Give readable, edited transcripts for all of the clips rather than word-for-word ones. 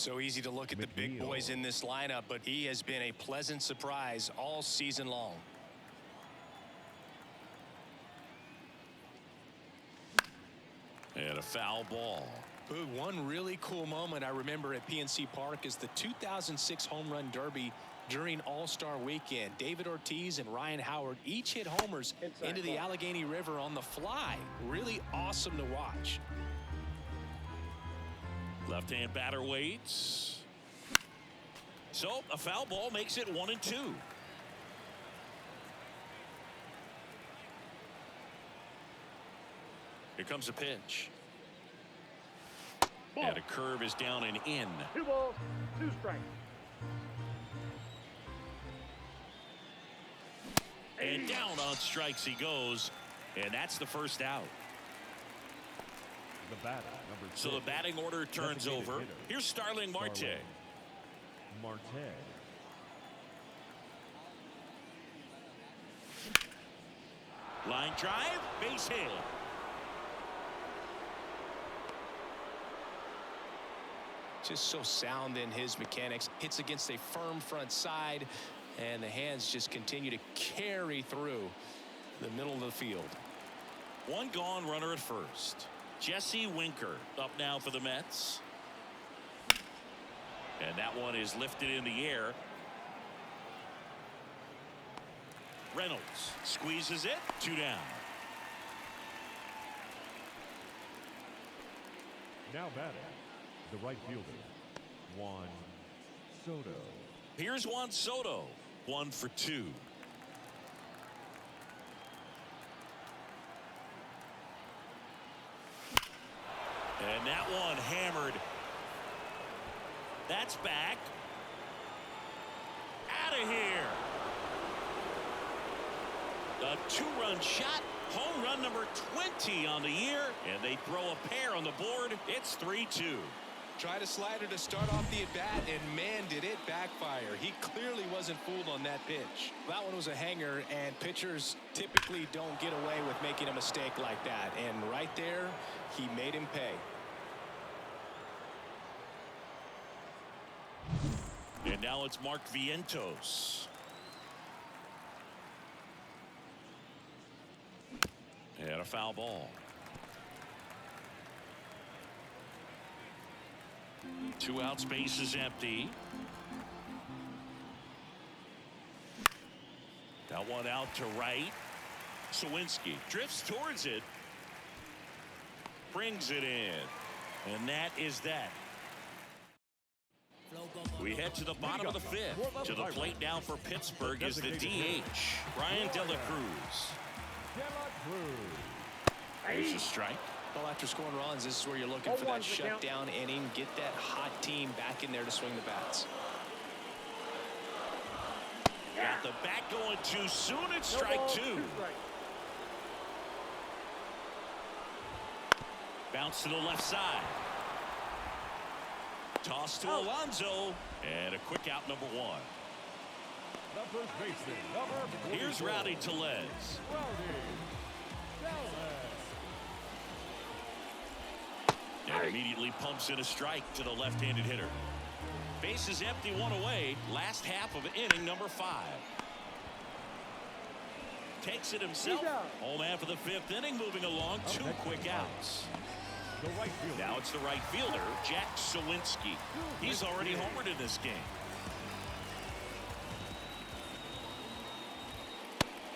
So easy to look at the big boys in this lineup, but he has been a pleasant surprise all season long. And a foul ball. Boog, one really cool moment I remember at PNC Park is the 2006 Home Run Derby during All-Star Weekend. David Ortiz and Ryan Howard each hit homers into the Allegheny River on the fly. Really awesome to watch. Left-hand batter waits. So a foul ball makes it 1-2. Here comes a pitch. Ball. And a curve is down and in. 2 balls, 2 strikes. And down on strikes he goes. And that's the first out. The batter, number 6. So the batting order turns over. Here's Starling Marte. Line drive, base hit. Just so sound in his mechanics. Hits against a firm front side, and the hands just continue to carry through the middle of the field. One gone, runner at first. Jesse Winker up now for the Mets. And that one is lifted in the air. Reynolds squeezes it. 2 down. Now batting, the right fielder, Juan Soto. Here's Juan Soto. 1 for 2. And that one hammered. That's back. Out of here. A 2-run shot. Home run number 20 on the year. And they throw a pair on the board. It's 3-2. Tried a slider to start off the at-bat, and man, did it backfire. He clearly wasn't fooled on that pitch. That one was a hanger, and pitchers typically don't get away with making a mistake like that. And right there, he made him pay. And now it's Mark Vientos. And a foul ball. 2 out, space is empty. That one out to right. Sawinski drifts towards it. Brings it in. And that is that. We head to the bottom of the 5th. To the plate now for Pittsburgh is the DH, Brian De La Cruz. There's a strike. Well, after scoring runs, this is where you're looking for that shutdown inning. Get that hot team back in there to swing the bats. Got the bat going too soon. It's strike 2. Bounce to the left side. Toss to Alonso. And a quick out, number 1. The first baseman, number 44. Here's Rowdy Tellez. And immediately pumps in a strike to the left-handed hitter. Base is empty, 1 away. Last half of inning number 5. Takes it himself. Home half of the 5th inning, moving along. 2 quick outs. The right fielder. Now it's the right fielder, Jack Sawinski. He's already homered in this game.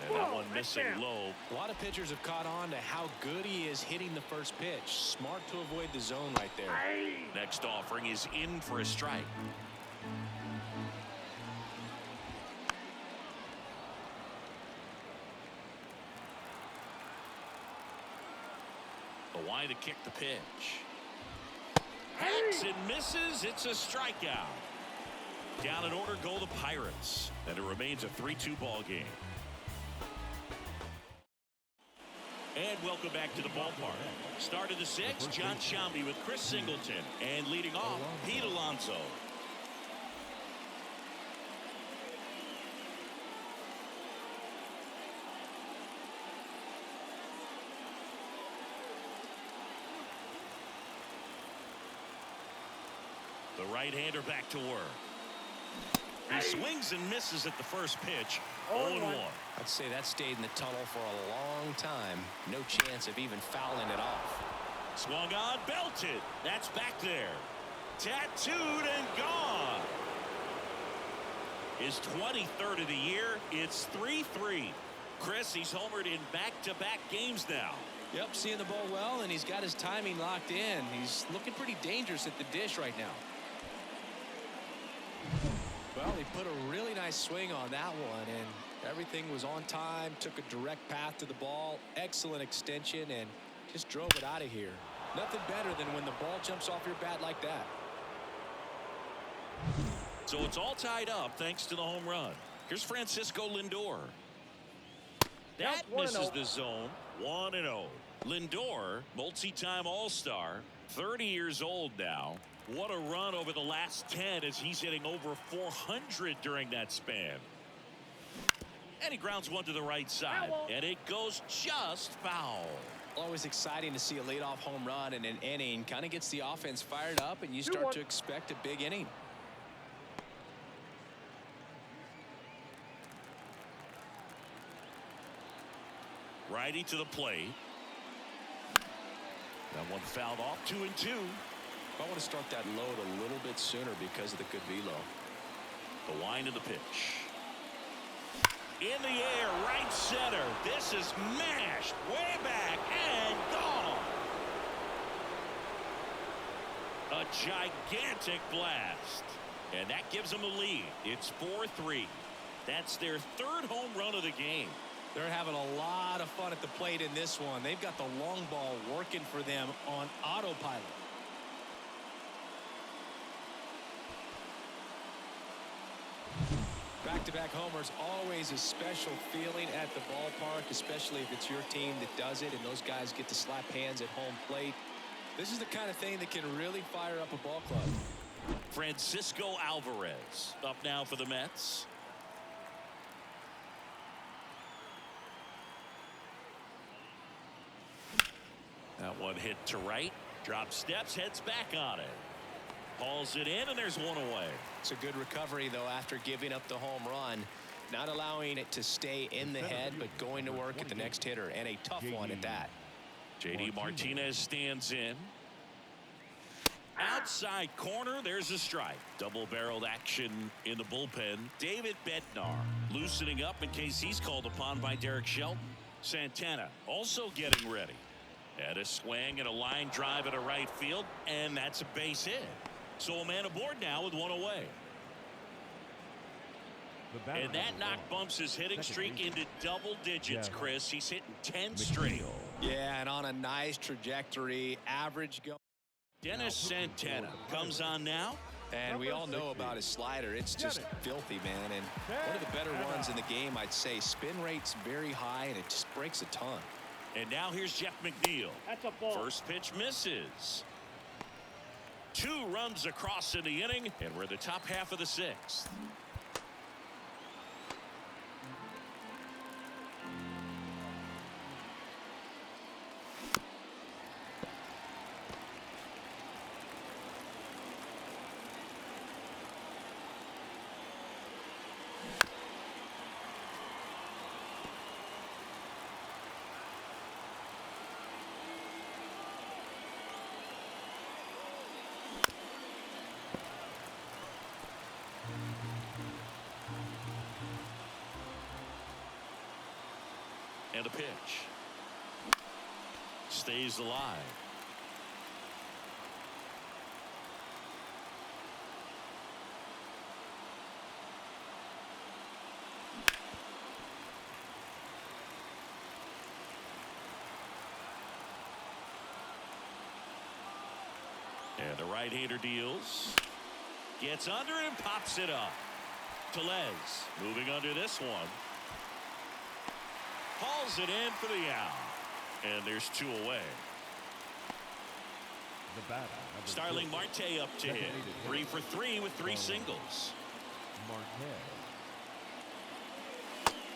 And that one missing low. A lot of pitchers have caught on to how good he is hitting the first pitch. Smart to avoid the zone right there. Next offering is in for a strike. The line to kick the pitch. Hacks and misses. It's a strikeout. Down in order go the Pirates. And it remains a 3-2 ball game. And welcome back to the ballpark. Start of the 6th, John Sciambi with Chris Singleton. And leading off, Pete Alonso. The right-hander back to work. He swings and misses at the first pitch. 0-1. I'd say that stayed in the tunnel for a long time. No chance of even fouling it off. Swung on, belted. That's back there. Tattooed and gone. His 23rd of the year. It's 3-3. Chris, he's homered in back-to-back games now. Yep, seeing the ball well, and he's got his timing locked in. He's looking pretty dangerous at the dish right now. Well, he put a really nice swing on that one, and everything was on time, took a direct path to the ball, excellent extension, and just drove it out of here. Nothing better than when the ball jumps off your bat like that. So it's all tied up thanks to the home run. Here's Francisco Lindor. That misses the zone. 1-0. Lindor, multi-time All-Star, 30 years old now. What a run over the last 10 as he's hitting over 400 during that span. And he grounds one to the right side. And it goes just foul. Always exciting to see a leadoff home run in an inning. Kind of gets the offense fired up, and you start to expect a big inning. Righty to the plate. That one fouled off. 2-2. I want to start that load a little bit sooner because of the good velo. The wind of the pitch. In the air, right center. This is mashed way back and gone. A gigantic blast. And that gives them a lead. It's 4-3. That's their third home run of the game. They're having a lot of fun at the plate in this one. They've got the long ball working for them on autopilot. Back-to-back homers, always a special feeling at the ballpark, especially if it's your team that does it and those guys get to slap hands at home plate. This is the kind of thing that can really fire up a ball club. Francisco Alvarez up now for the Mets. That one hit to right. Drop steps, heads back on it. Hauls it in, and there's one away. It's a good recovery, though, after giving up the home run. Not allowing it to stay in the head, but going to work at the next hitter, and a tough one at that. JD Martinez stands in. Outside corner, there's a strike. Double-barreled action in the bullpen. David Bednar loosening up in case he's called upon by Derek Shelton. Santana also getting ready. Had a swing and a line drive at a right field, and that's a base hit. So a man aboard now with one away. And that knock bumps his hitting streak into double digits, Chris. He's hitting 10 straight. Yeah, and on a nice trajectory, average go. Dennis Santana comes on now. And we all know about his slider. It's just filthy, man. And one of the better ones in the game, I'd say. Spin rate's very high, and it just breaks a ton. And now here's Jeff McNeil. That's a ball. First pitch misses. 2 runs across in the inning, and we're in the top half of the 6th. And a pitch. Stays alive. And the right-hander deals. Gets under it and pops it up. Tellez moving under this one. Hauls it in for the out. And there's 2 away. Starling Marte up to hit. 3 for 3 with 3 singles.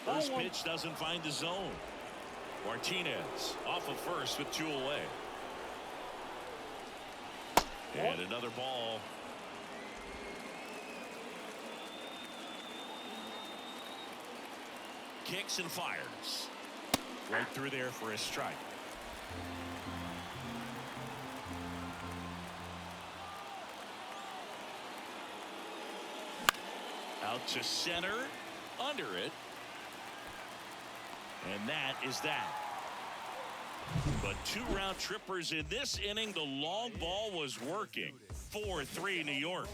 First pitch doesn't find the zone. Martinez off of first with 2 away. And another ball. kicks and fires. Right through there for a strike. Out to center, under it. And that is that. But 2 round trippers in this inning. The long ball was working. 4-3 New York.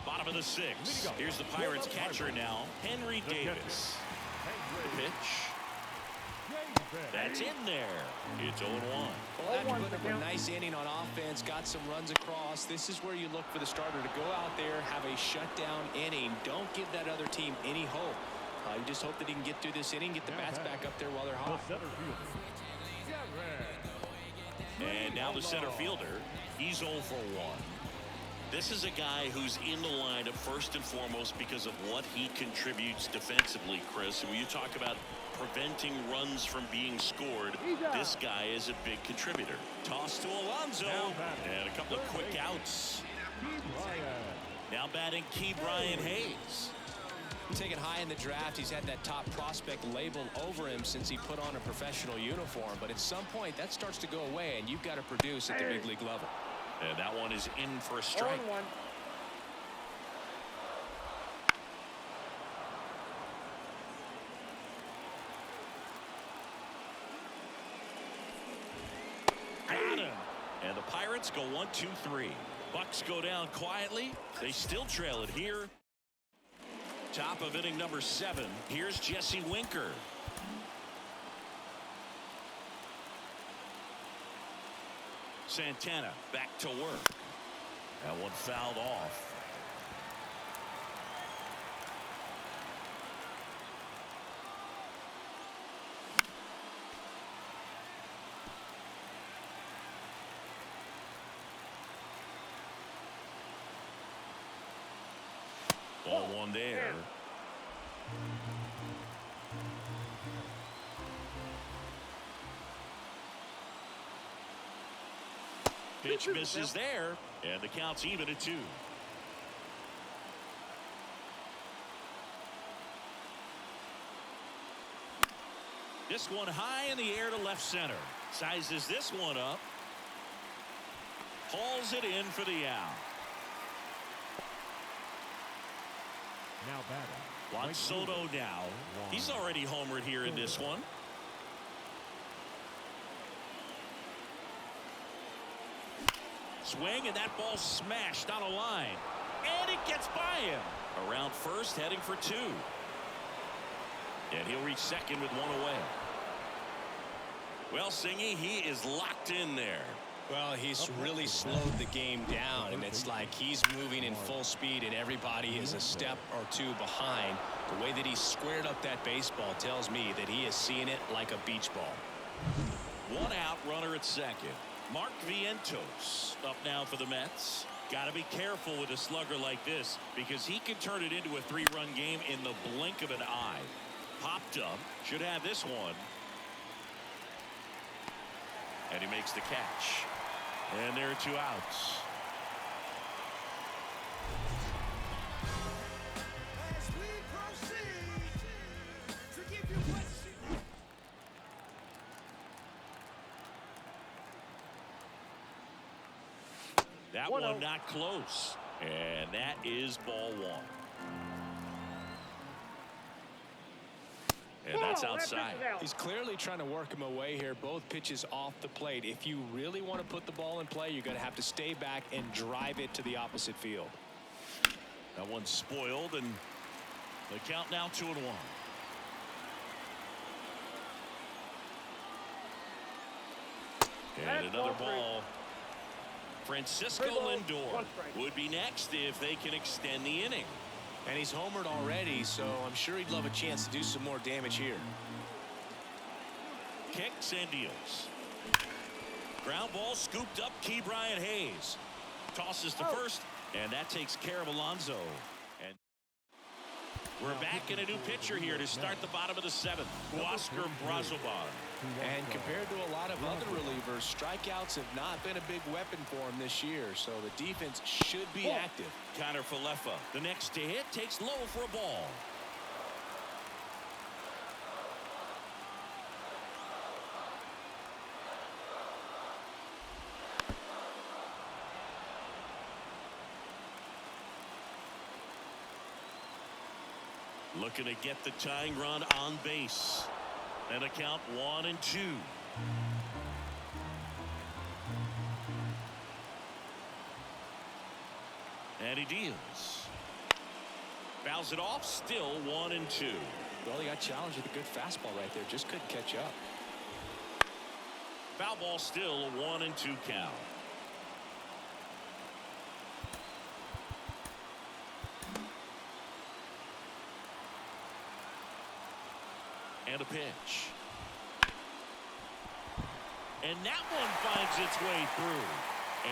Bottom of the 6th. Here's the Pirates catcher now, Henry Davis. The pitch. That's in there. It's 0-1. Well, after putting up a nice inning on offense, got some runs across, this is where you look for the starter to go out there, have a shutdown inning. Don't give that other team any hope. You just hope that he can get through this inning, get the bats back up there while they're hot. And now the center fielder, he's 0 for 1. This is a guy who's in the lineup first and foremost because of what he contributes defensively, Chris. And when you talk about preventing runs from being scored, this guy is a big contributor. Toss to Alonso, and a couple of quick outs. Now batting Ke'Bryan Hayes. Taken high in the draft, he's had that top prospect label over him since he put on a professional uniform. But at some point, that starts to go away, and you've got to produce at the big league level. And that one is in for a strike. 0-1. Got him. And the Pirates go 1-2-3. Bucks go down quietly. They still trail it here. Top of inning number 7. Here's Jesse Winker. Santana back to work. That one fouled off. Ball 1 there. Pitch misses there, and the count's even at 2. This one high in the air to left center. Sizes this one up. Hauls it in for the out. Now batting. Juan Soto now. He's already homered here in this one. Swing, and that ball smashed on a line. And it gets by him. Around first, heading for 2. And he'll reach second with 1 away. Well, Singy, he is locked in there. Well, he's really slowed the game down, and it's like he's moving in full speed, and everybody is a step or 2 behind. The way that he squared up that baseball tells me that he is seeing it like a beach ball. 1 out, runner at second. Mark Vientos up now for the Mets. Got to be careful with a slugger like this because he can turn it into a 3-run game in the blink of an eye. Popped up. Should have this one. And he makes the catch. And there are 2 outs. That one not close. And that is ball 1. And that's outside. He's clearly trying to work him away here. Both pitches off the plate. If you really want to put the ball in play, you're going to have to stay back and drive it to the opposite field. That one's spoiled, and the count now 2-1. And another ball. Francisco Lindor would be next if they can extend the inning. And he's homered already, so I'm sure he'd love a chance to do some more damage here. Kicks and deals. Ground ball scooped up. Ke'Bryan Hayes tosses to first, and that takes care of Alonso. And we're back in a new pitcher here to start the bottom of the 7th. Oscar Brazoban. And compared to a lot of other relievers, strikeouts have not been a big weapon for him this year, so the defense should be active. Connor Falefa, the next to hit, takes low for a ball. Looking to get the tying run on base. And a count 1-2. And he deals. Fouls it off. Still 1-2. Well, he got challenged with a good fastball right there. Just couldn't catch up. Foul ball, still a 1-2 count. And a pitch. And that one finds its way through.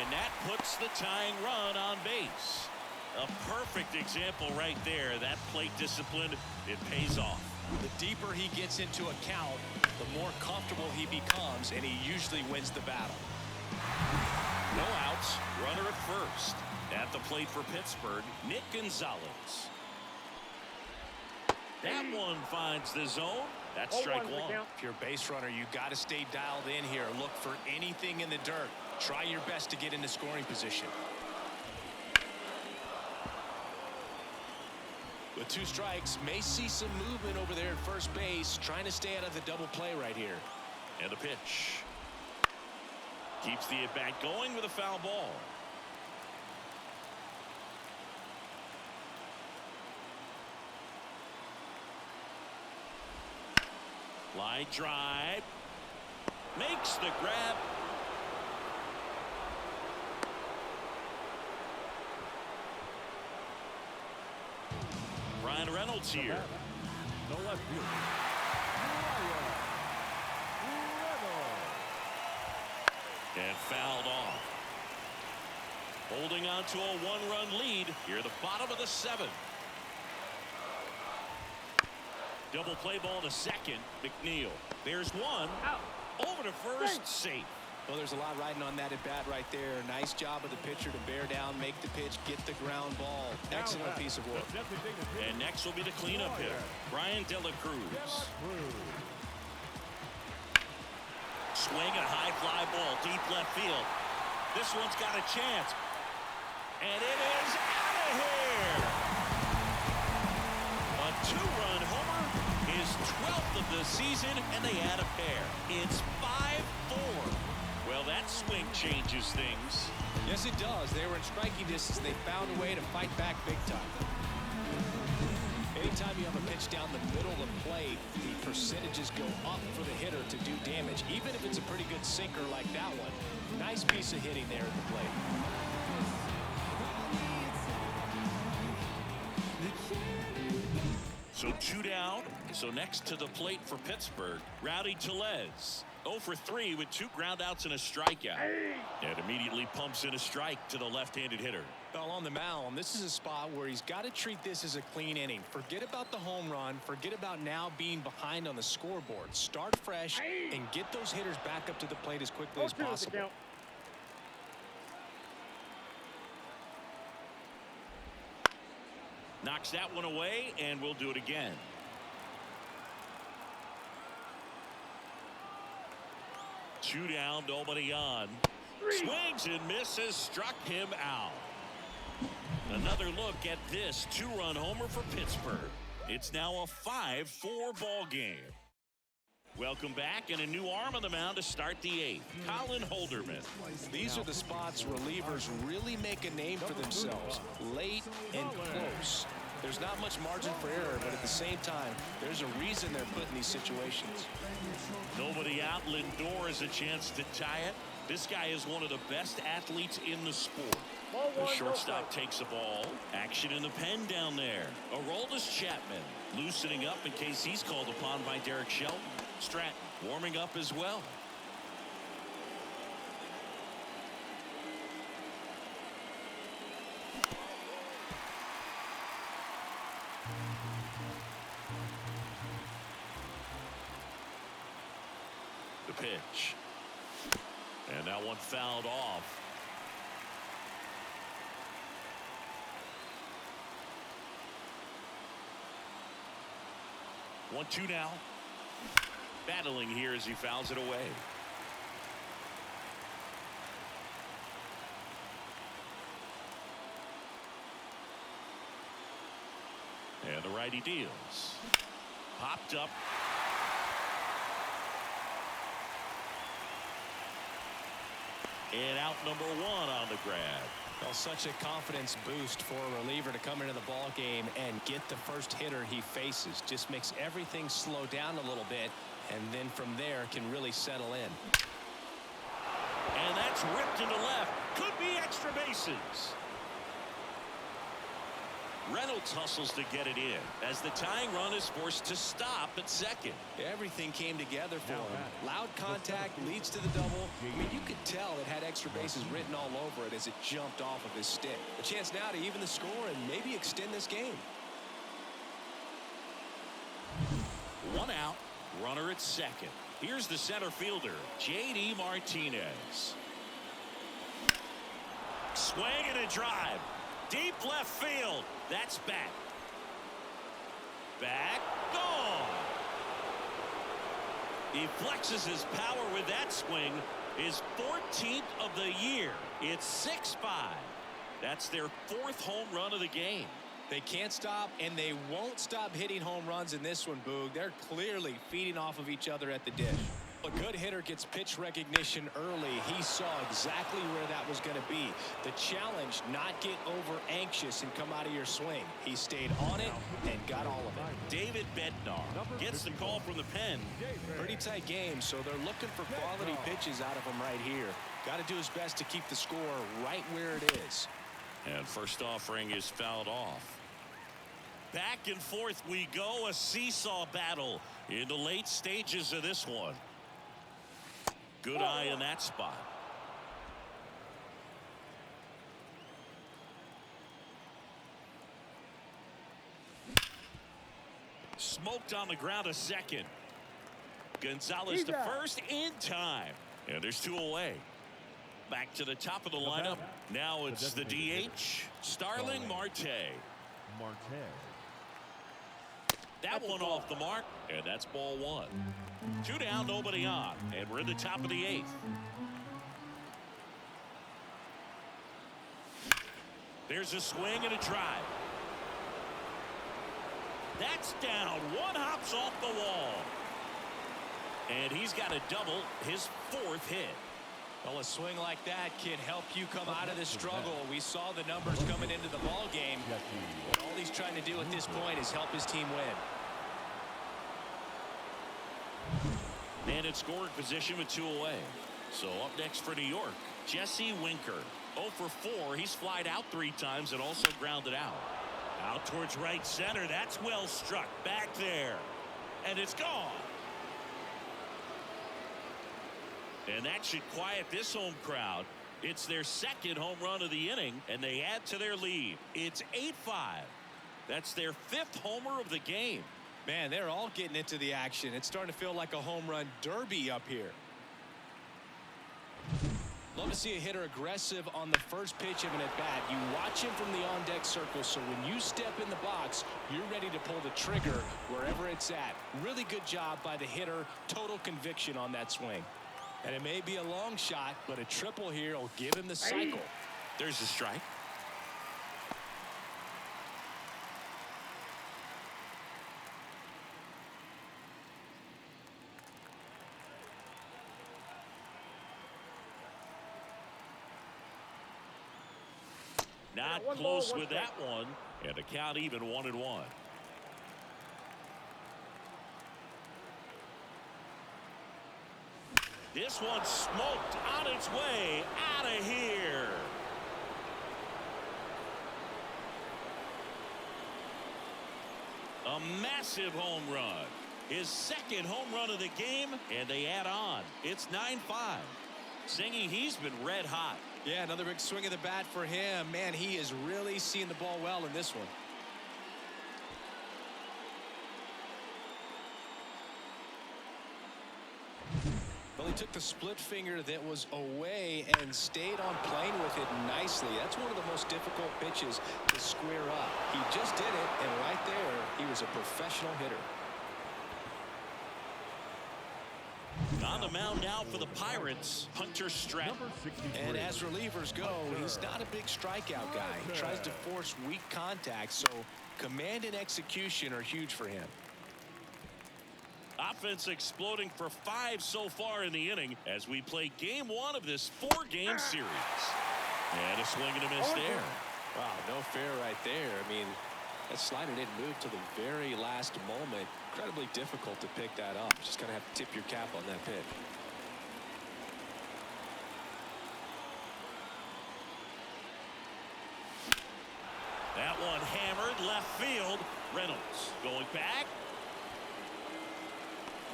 And that puts the tying run on base. A perfect example right there. That plate discipline, it pays off. The deeper he gets into a count, the more comfortable he becomes, and he usually wins the battle. No outs. Runner at first. At the plate for Pittsburgh, Nick Gonzalez. That one finds the zone. That's strike one. If you're a base runner, you got to stay dialed in here. Look for anything in the dirt. Try your best to get into scoring position. With 2 strikes, may see some movement over there at first base, trying to stay out of the double play right here. And a pitch. Keeps the at-bat going with a foul ball. Line drive. Makes the grab. Ryan Reynolds here. The left fielder. And fouled off. Holding on to a 1-run lead here at the bottom of the 7th. Double play ball to second. McNeil. There's one. Out. Over to first. Safe. Well, there's a lot riding on that at bat right there. Nice job of the pitcher to bear down, make the pitch, get the ground ball. Excellent piece of work. And next will be the cleanup hitter, Brian De La Cruz. Swing and high fly ball deep left field. This one's got a chance. And it is out of here. A 2-run homer, his 12th of the season, and they add a pair. It's 5-4. Well, that swing changes things. Yes, it does. They were in striking distance. They found a way to fight back big time. Anytime you have a pitch down the middle of the plate, the percentages go up for the hitter to do damage, even if it's a pretty good sinker like that one. Nice piece of hitting there at the plate. So 2 down. So next to the plate for Pittsburgh, Rowdy Tellez. 0 for 3 with 2 groundouts and a strikeout. And immediately pumps in a strike to the left-handed hitter. Well, on the mound, this is a spot where he's got to treat this as a clean inning. Forget about the home run. Forget about now being behind on the scoreboard. Start fresh and get those hitters back up to the plate as quickly as possible. Knocks that one away, and we'll do it again. Two down, nobody on. Swings and misses, struck him out. Another look at this 2-run homer for Pittsburgh. It's now a 5-4 ball game. Welcome back, and a new arm on the mound to start the 8th. Colin Holderman. These are the spots relievers really make a name for themselves. Late and close. There's not much margin for error, but at the same time, there's a reason they're put in these situations. Nobody out. Lindor has a chance to tie it. This guy is one of the best athletes in the sport. The shortstop takes the ball. Action in the pen down there. Aroldis Chapman loosening up in case he's called upon by Derek Shelton. Stratton warming up as well. The pitch. And that one fouled off. One, two now. Battling here as he fouls it away. And And the righty deals. Popped up. And out number 1 on the grab. Well, such a confidence boost for a reliever to come into the ball game and get the first hitter he faces. Just makes everything slow down a little bit, and then from there can really settle in. And that's ripped into left. Could be extra bases. Reynolds hustles to get it in as the tying run is forced to stop at second. Everything came together for him. Loud contact leads to the double. I mean, you could tell it had extra bases written all over it as it jumped off of his stick. A chance now to even the score and maybe extend this game. 1 out, runner at second. Here's the center fielder, J.D. Martinez. Swing and a drive. Deep left field. That's back. Back. Gone. He flexes his power with that swing. His 14th of the year. It's 6-5. That's their 4th home run of the game. They can't stop, and they won't stop hitting home runs in this one, Boog. They're clearly feeding off of each other at the dish. A good hitter gets pitch recognition early. He saw exactly where that was going to be. The challenge, not get over anxious and come out of your swing. He stayed on it and got all of it. David Bednar gets the call from the pen. Pretty tight game, so they're looking for quality pitches out of him right here. Got to do his best to keep the score right where it is. And first offering is fouled off. Back and forth we go, a seesaw battle in the late stages of this one. Good eye in that spot. Smoked on the ground a second. Gonzalez to first in time. And there's 2 away. Back to the top of the lineup. Now it's the DH, Starling Marte. That one off the mark, and that's ball 1. 2 down, nobody on, and we're in the top of the 8th. There's a swing and a drive. That's down. 1 hops off the wall. And he's got a double, his 4th hit. Well, a swing like that can help you come out of this struggle. We saw the numbers coming into the ball game. All he's trying to do at this point is help his team win. And in scoring position with 2 away. So up next for New York, Jesse Winker. 0 for 4. He's flied out 3 times and also grounded out. Out towards right center. That's well struck. Back there. And it's gone. And that should quiet this home crowd. It's their 2nd home run of the inning, and they add to their lead. It's 8-5. That's their 5th homer of the game. Man, they're all getting into the action. It's starting to feel like a home run derby up here. Love to see a hitter aggressive on the first pitch of an at-bat. You watch him from the on-deck circle, so when you step in the box, you're ready to pull the trigger wherever it's at. Really good job by the hitter. Total conviction on that swing. And it may be a long shot, but a triple here will give him the cycle. There's a strike. Not close with that one. And the count even 1-1. This one's smoked on its way out of here. A massive home run. His 2nd home run of the game, and they add on. It's 9-5. Singy, he's been red hot. Yeah, another big swing of the bat for him. Man, he is really seeing the ball well in this one. Well, he took the split finger that was away and stayed on plane with it nicely. That's one of the most difficult pitches to square up. He just did it, and right there, he was a professional hitter. On the mound now for the Pirates, Hunter Stratton. Number 63. And as relievers go, he's not a big strikeout guy. He tries to force weak contact, so command and execution are huge for him. Offense exploding for 5 so far in the inning as we play game 1 of this 4-game series. And a swing and a miss there. Wow, no fair right there. I mean, that slider didn't move till the very last moment. Incredibly difficult to pick that up. Just gonna have to tip your cap on that pitch. That one hammered left field. Reynolds going back.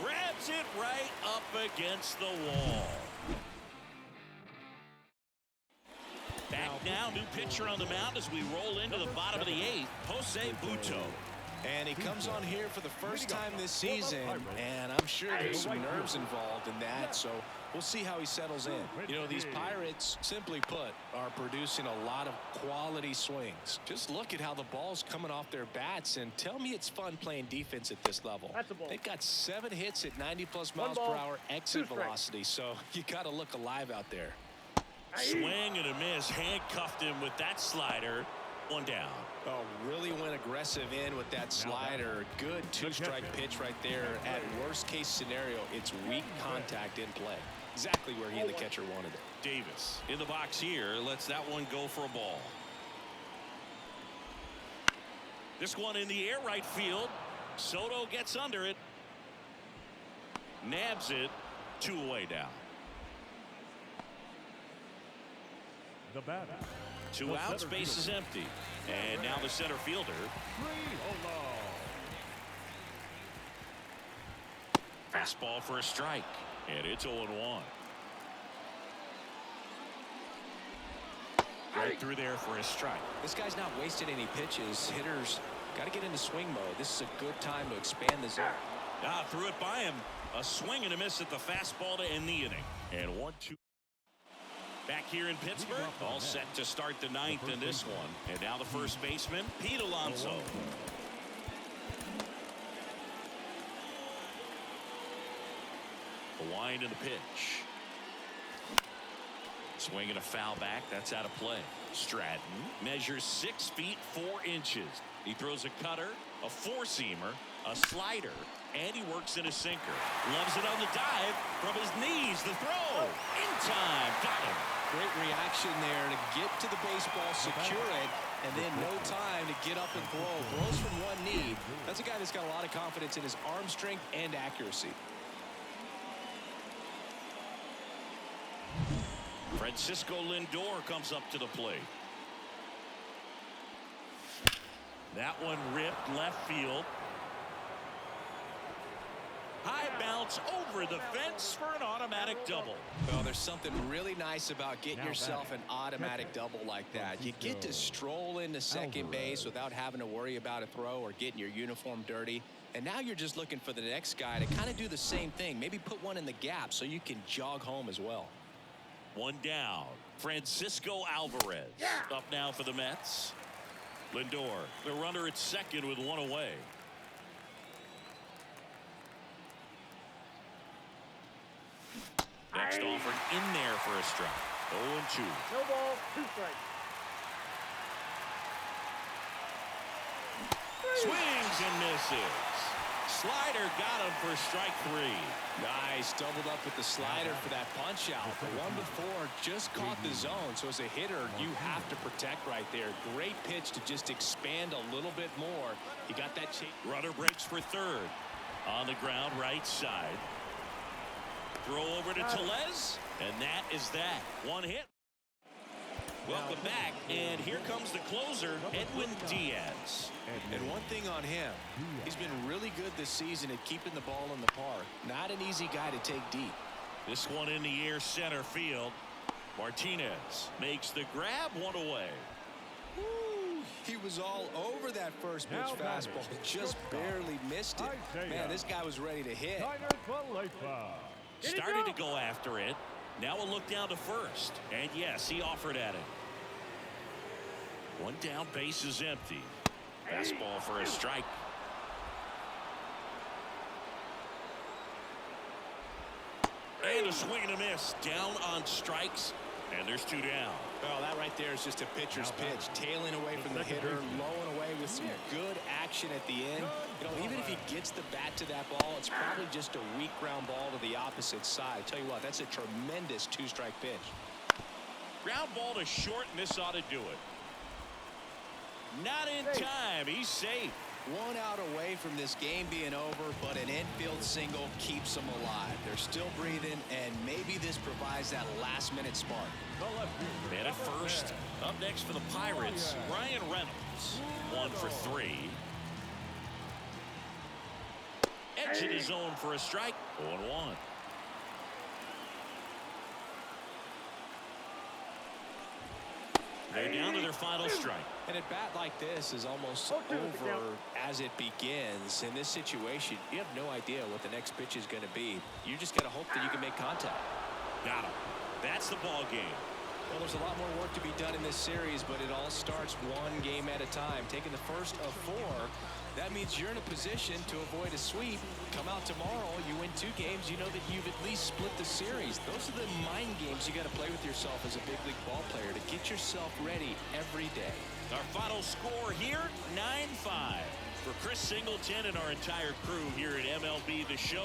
Grabs it right up against the wall. Back now, new pitcher on the mound as we roll into the bottom of the 8th, Jose Butto. And he comes on here for the first time this season, and I'm sure there's some nerves involved in that, so we'll see how he settles in. You know, these Pirates, simply put, are producing a lot of quality swings. Just look at how the ball's coming off their bats, and tell me it's fun playing defense at this level. That's a ball. They've got 7 hits at 90+ miles per hour exit velocity, so you got to look alive out there. Swing and a miss, handcuffed him with that slider. 1 down. Oh, really went aggressive in with that slider. Good 2-strike pitch right there. At worst case scenario, it's weak contact in play. Exactly where he and the catcher wanted it. Davis in the box here. Lets that one go for a ball. This one in the air right field. Soto gets under it. Nabs it. 2 away now. The batter. 2 outs, base is empty. And now the center fielder. Fastball for a strike. And it's 0-1. Right through there for a strike. This guy's not wasting any pitches. Hitters got to get into swing mode. This is a good time to expand the zone. Threw it by him. A swing and a miss at the fastball to end the inning. And 1-2. Back here in Pittsburgh, all set to start the 9th in this one. And now the first baseman, Pete Alonso. The wind and the pitch. Swing and a foul back. That's out of play. Stratton measures 6 feet 4 inches. He throws a cutter, a 4-seamer, a slider, and he works in a sinker. Loves it on the dive from his knees. The throw in time. Got him. Great reaction there to get to the baseball, secure it, and then no time to get up and throw. Throws from one knee. That's a guy that's got a lot of confidence in his arm strength and accuracy. Francisco Lindor comes up to the plate. That one ripped left field. High bounce over the fence for an automatic double. Well, there's something really nice about getting yourself an automatic double like that. You get to stroll into second base without having to worry about a throw or getting your uniform dirty. And now you're just looking for the next guy to kind of do the same thing. Maybe put one in the gap so you can jog home as well. 1 down. Francisco Alvarez up now for the Mets. Lindor, the runner at second with 1 away. Next offered in there for a strike. 0-2. No ball, 2 strikes. Swings and misses. Slider got him for strike 3. Nice, doubled up with the slider for that punch out. The one before just caught the zone, so as a hitter you have to protect right there. Great pitch to just expand a little bit more. He got that chase. Runner breaks for third. On the ground right side. Throw over to Tellez, and that is that. 1 hit. Welcome back, and here comes the closer, Edwin Diaz. And one thing on him, he's been really good this season at keeping the ball in the park. Not an easy guy to take deep. This one in the air center field. Martinez makes the grab, 1 away. Woo, he was all over that first pitch fastball. Just barely missed it. Man, this guy was ready to hit. Started to go after it. Now a look down to first. And yes, he offered at it. 1 down, base is empty. Fastball for a strike. And a swing and a miss. Down on strikes. And there's 2 down. Well, that right there is just a pitcher's pitch. Tailing away from the hitter, lowing away with some good action at the end. You know, even if he gets the bat to that ball, it's probably just a weak ground ball to the opposite side. Tell you what, that's a tremendous 2-strike pitch. Ground ball to short, and this ought to do it. Not in time. He's safe. 1 out away from this game being over, but an infield single keeps them alive. They're still breathing, and maybe this provides that last-minute spark. Man at first. Up next for the Pirates, Ryan Reynolds. 1 for 3. Exit his zone for a strike. 0-1. They're down to their final strike. And a bat like this is almost over as it begins. In this situation, you have no idea what the next pitch is going to be. You just got to hope that you can make contact. Got him. That's the ball game. Well, there's a lot more work to be done in this series, but it all starts 1 game at a time. Taking the first of 4, that means you're in a position to avoid a sweep. Come out tomorrow, you win 2 games, you know that you've at least split the series. Those are the mind games you got to play with yourself as a big league ball player to get yourself ready every day. Our final score here, 9-5. For Chris Singleton and our entire crew here at MLB The Show.